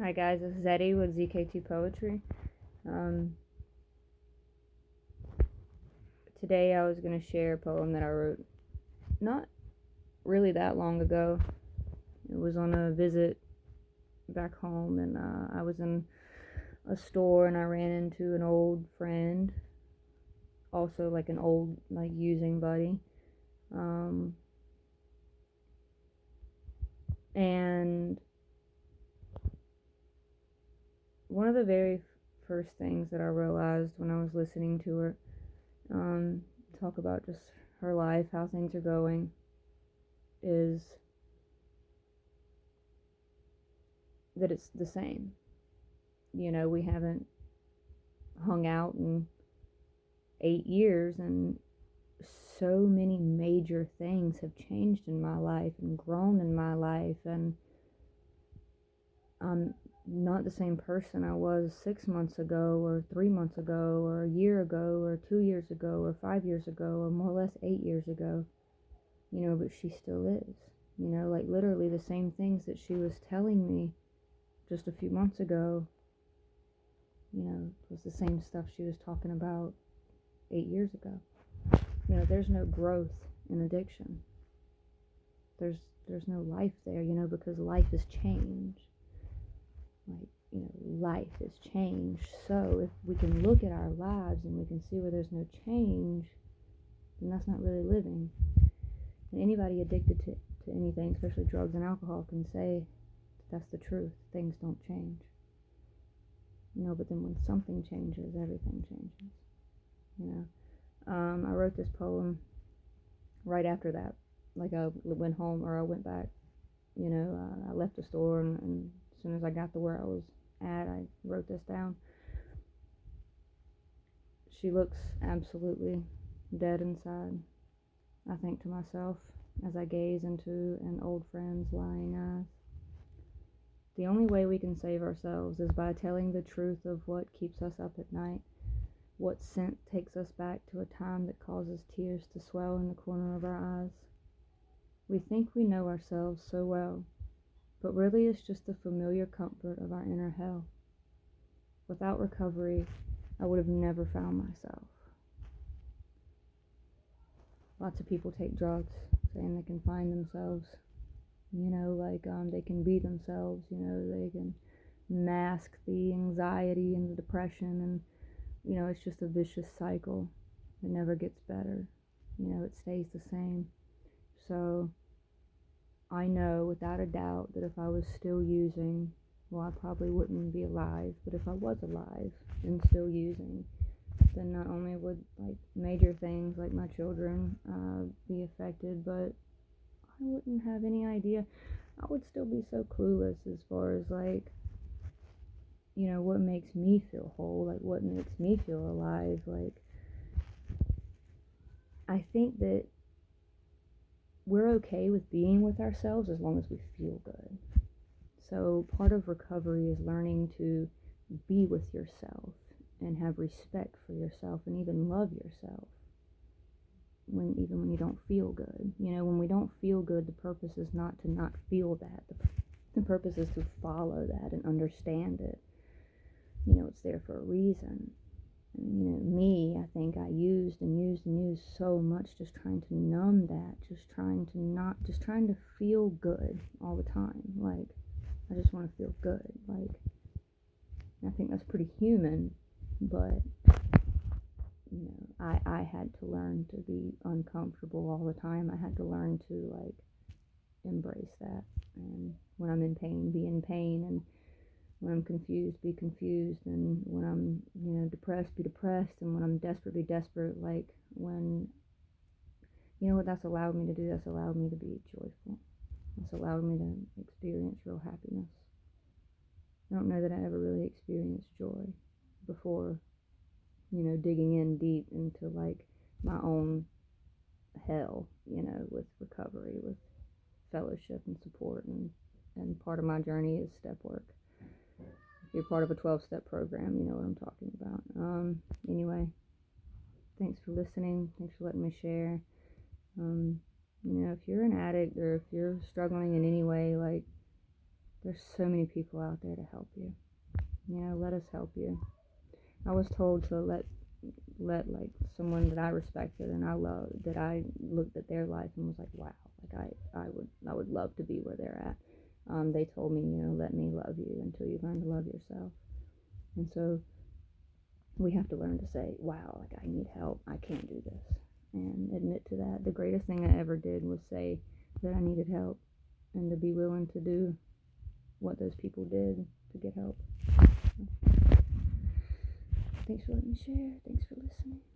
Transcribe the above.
Hi guys, this is Eddie with ZK2 Poetry. Um, Today I was going to share a poem that I wrote not really that long ago. It was on a visit back home, and I was in a store and I ran into an old friend, also like an old like using buddy. And one of the very first things that I realized when I was listening to her talk about just her life, how things are going, is that it's the same. We haven't hung out in 8 years, and so many major things have changed in my life and grown in my life, and I'm not the same person I was 6 months ago, or 3 months ago, or a year ago, or 2 years ago, or 5 years ago, or more or less 8 years ago, but she still is. Like literally the same things that she was telling me just a few months ago, was the same stuff she was talking about 8 years ago. There's no growth in addiction. There's no life there, because life has changed. Life has changed. So if we can look at our lives and we can see where there's no change, then that's not really living. And anybody addicted to anything, especially drugs and alcohol, can say that's the truth. Things don't change. But then when something changes, everything changes. I wrote this poem right after that. Like I went home, or I went back. I left the store, and as soon as I got to where I was at, I wrote this down. She looks absolutely dead inside, I think to myself, as I gaze into an old friend's lying eyes. The only way we can save ourselves is by telling the truth of what keeps us up at night, what scent takes us back to a time that causes tears to swell in the corner of our eyes. We think we know ourselves so well, but really it's just the familiar comfort of our inner hell. Without recovery, I would have never found myself. Lots of people take drugs, saying they can find themselves. They can be themselves. They can mask the anxiety and the depression, and it's just a vicious cycle. It never gets better. It stays the same. So I know without a doubt that if I was still using, well, I probably wouldn't be alive. But if I was alive and still using, then not only would major things like my children be affected, but I wouldn't have any idea. I would still be so clueless as far as what makes me feel whole, what makes me feel alive. I think that we're okay with being with ourselves as long as we feel good. So part of recovery is learning to be with yourself and have respect for yourself and even love yourself even when you don't feel good. When we don't feel good, the purpose is not to not feel that. The purpose is to follow that and understand it. It's there for a reason. And, me, I think I used so much, just trying to numb that, just trying to feel good all the time. I just want to feel good. I think that's pretty human, but I had to learn to be uncomfortable all the time. I had to learn to embrace that, and when I'm in pain, be in pain, and when I'm confused, be confused, and when I'm depressed, be depressed, and when I'm desperate, be desperate. When what that's allowed me to do, that's allowed me to be joyful. That's allowed me to experience real happiness. I don't know that I ever really experienced joy before digging in deep into my own hell, with recovery, with fellowship and support, and part of my journey is step work. If you're part of a 12-step program, you know what I'm talking about. Anyway, thanks for listening. Thanks for letting me share. If you're an addict, or if you're struggling in any way, There's so many people out there to help you. Let us help you. I was told to let like someone that I respected and I loved, that I looked at their life and was like, wow, like I would love to be where they're at. They told me, let me love you until you learn to love yourself. And so we have to learn to say, wow, like I need help. I can't do this. And admit to that. The greatest thing I ever did was say that I needed help and to be willing to do what those people did to get help. Thanks for letting me share. Thanks for listening.